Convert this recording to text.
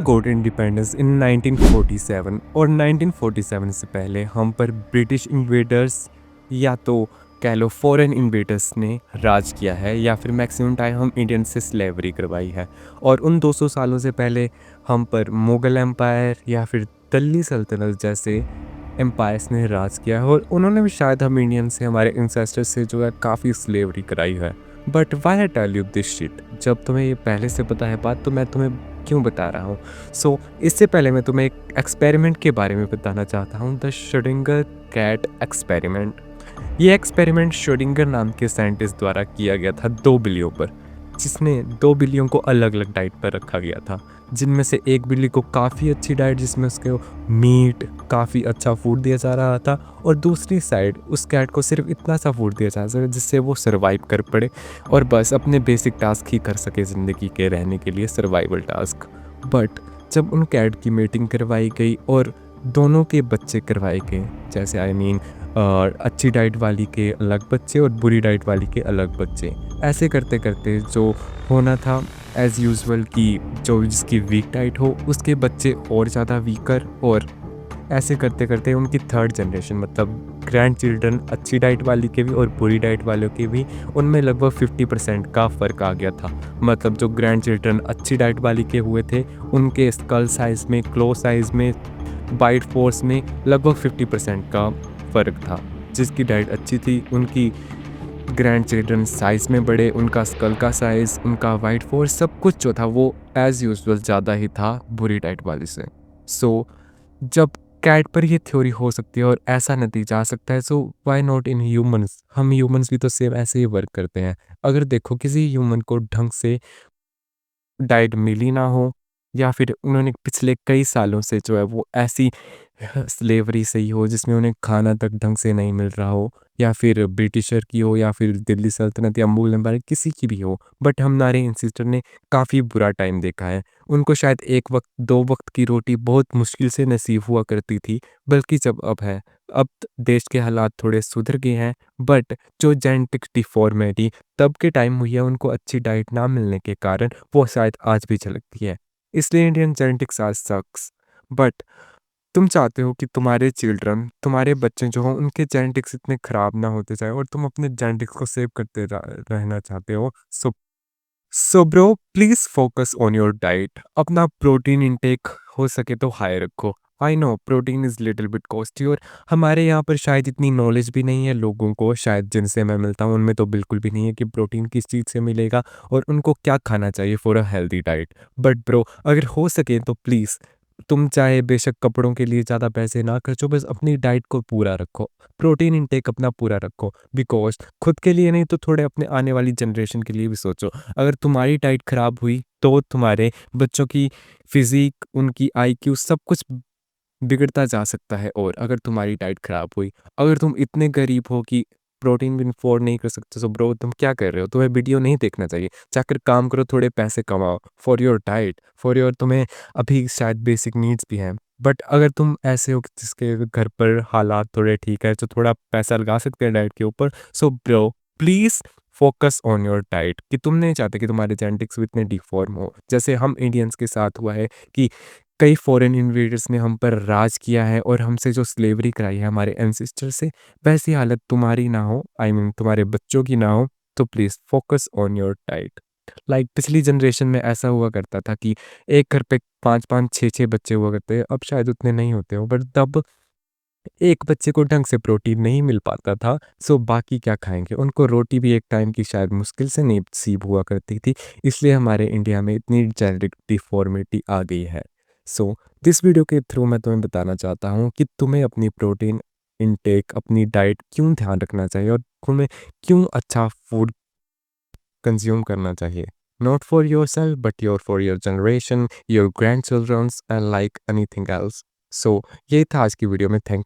Goat independence in 1947 और 1947 से पहले हम पर ब्रिटिश इन्वेडर्स या तो कह लो फॉरेन इन्वेडर्स ने राज किया है या फिर मैक्सिमम टाइम हम इंडियन से स्लेवरी करवाई है। और उन 200 सालों से पहले हम पर मुग़ल एम्पायर या फिर दिल्ली सल्तनत जैसे एम्पायर्स ने राज किया है और उन्होंने भी शायद हम इंडियन से हमारे इंसेस्टर्स से जो है काफ़ी स्लेवरी कराई है। But why I tell you this shit? जब तुम्हें ये पहले से पता है बात तो मैं तुम्हें क्यों बता रहा हूँ। इससे पहले मैं तुम्हें एक एक्सपेरिमेंट के बारे में बताना चाहता हूँ, द श्रोडिंगर कैट एक्सपेरिमेंट। ये एक्सपेरिमेंट श्रोडिंगर नाम के साइंटिस्ट द्वारा किया गया था 2 बिल्लियों पर, जिसने 2 बिल्लियों को अलग अलग डाइट पर रखा गया था। जिनमें से एक बिल्ली को काफ़ी अच्छी डाइट जिसमें उसके मीट काफ़ी अच्छा फूड दिया जा रहा था और दूसरी साइड उस कैट को सिर्फ इतना सा फूड दिया जा सके जिससे वो सर्वाइव कर पड़े और बस अपने बेसिक टास्क ही कर सके ज़िंदगी के रहने के लिए, सर्वाइवल टास्क। बट जब उन कैट की मीटिंग करवाई गई और दोनों के बच्चे करवाए गए, जैसे अच्छी डाइट वाली के अलग बच्चे और बुरी डाइट वाली के अलग बच्चे, ऐसे करते करते जो होना था एज़ यूजुअल कि जो जिसकी वीक डाइट हो उसके बच्चे और ज़्यादा वीकर, और ऐसे करते करते उनकी थर्ड जनरेशन मतलब ग्रैंड चिल्ड्रन अच्छी डाइट वाली के भी और बुरी डाइट वालों के भी, उनमें लगभग 50% का फ़र्क आ गया था। मतलब जो ग्रैंड चिल्ड्रन अच्छी डाइट वाली के हुए थे उनके स्कल साइज़ में, क्लो साइज़ में, बाइट फोर्स में लगभग 50% का फ़र्क था। जिसकी डाइट अच्छी थी उनकी ग्रैंड चिल्ड्रन साइज़ में बड़े, उनका स्कल का साइज़, उनका वाइट फोर्स, सब कुछ जो था वो एज़ यूजुअल ज़्यादा ही था बुरी डाइट वाले से। जब कैट पर ये थ्योरी हो सकती है और ऐसा नतीजा आ सकता है, so why not in humans? हम ह्यूमंस भी तो सेम ऐसे ही वर्क करते हैं। अगर देखो किसी ह्यूमन को ढंग से डाइट मिली ना हो या फिर उन्होंने पिछले कई सालों से जो है वो ऐसी स्लेवरी से ही हो जिसमें उन्हें खाना तक ढंग से नहीं मिल रहा हो, या फिर ब्रिटिशर की हो या फिर दिल्ली सल्तनत या मुगल एम्पायर, किसी की भी हो, बट हमारे इंसिस्टर ने काफ़ी बुरा टाइम देखा है। उनको शायद एक वक्त 2 वक्त की रोटी बहुत मुश्किल से नसीब हुआ करती थी, बल्कि जब अब देश के हालात थोड़े सुधर गए हैं, बट जो जेनेटिक डिफॉर्मिटी तब के टाइम हुई है उनको अच्छी डाइट ना मिलने के कारण वो शायद आज भी झलकती है। इसलिए Indian genetics are sucks. But तुम चाहते हो कि तुम्हारे चिल्ड्रन, तुम्हारे बच्चे जो हों उनके जेनेटिक्स इतने ख़राब ना होते जाएँ और तुम अपने जेनेटिक्स को सेव करते रहना चाहते हो। So bro, please focus on your diet. अपना प्रोटीन इंटेक हो सके तो हाई रखो। I know protein is little bit costly और हमारे यहाँ पर शायद इतनी नॉलेज भी नहीं है लोगों को, शायद जिनसे मैं मिलता हूँ उनमें तो बिल्कुल भी नहीं है कि प्रोटीन किस चीज़ से मिलेगा और उनको क्या खाना चाहिए for a healthy diet. But bro, अगर हो सके तो प्लीज़ तुम चाहे बेशक कपड़ों के लिए ज़्यादा पैसे ना खर्चो, बस अपनी डाइट को पूरा रखो। प्रोटीन इंटेक अपना पूरा रखो, बिकॉज़ खुद के लिए नहीं तो थोड़े अपने आने वाली जनरेशन के लिए भी सोचो। अगर तुम्हारी डाइट खराब हुई तो तुम्हारे बच्चों की फिज़ीक, उनकी आईक्यू सब कुछ बिगड़ता जा सकता है। और अगर तुम्हारी डाइट खराब हुई, अगर तुम इतने गरीब हो कि प्रोटीन भी अफोर्ड नहीं कर सकते, तो ब्रो तुम क्या कर रहे हो? तुम्हें वीडियो नहीं देखना चाहिए। जाकर काम करो, थोड़े पैसे कमाओ for your diet, for your तुम्हें अभी शायद बेसिक नीड्स भी हैं। बट अगर तुम ऐसे हो कि जिसके घर पर हालात थोड़े ठीक है, जो थोड़ा पैसा लगा सकते हैं डाइट के ऊपर, so bro please focus on your diet. कि तुम नहीं चाहते कि तुम्हारे जेनेटिक्स भी इतने डिफॉर्म हो जैसे हम इंडियंस के साथ हुआ है कि कई फॉरेन इन्वेडर्स ने हम पर राज किया है और हमसे जो स्लेवरी कराई है हमारे एंसेस्टर से, वैसी हालत तुम्हारी ना हो, आई मीन तुम्हारे बच्चों की ना हो। तो please focus on your diet. Like पिछली जनरेशन में ऐसा हुआ करता था कि एक घर पे 5-5 6-6 बच्चे हुआ करते हैं, अब शायद उतने नहीं होते हो, बट तब एक बच्चे को ढंग से प्रोटीन नहीं मिल पाता था, सो बाकी क्या खाएँगे? उनको रोटी भी एक टाइम की शायद मुश्किल से नसीब हुआ करती थी, इसलिए हमारे इंडिया में इतनी जेनेटिक डिफ़ॉर्मिटी आ गई है। सो दिस वीडियो के थ्रू मैं तुम्हें बताना चाहता हूँ कि तुम्हें अपनी प्रोटीन इनटेक, अपनी डाइट क्यों ध्यान रखना चाहिए और तुम्हें क्यों अच्छा फूड कंज़्यूम करना चाहिए। Not for yourself but for your generation, your grandchildrens and like anything else. So ये था आज की वीडियो में। थैंक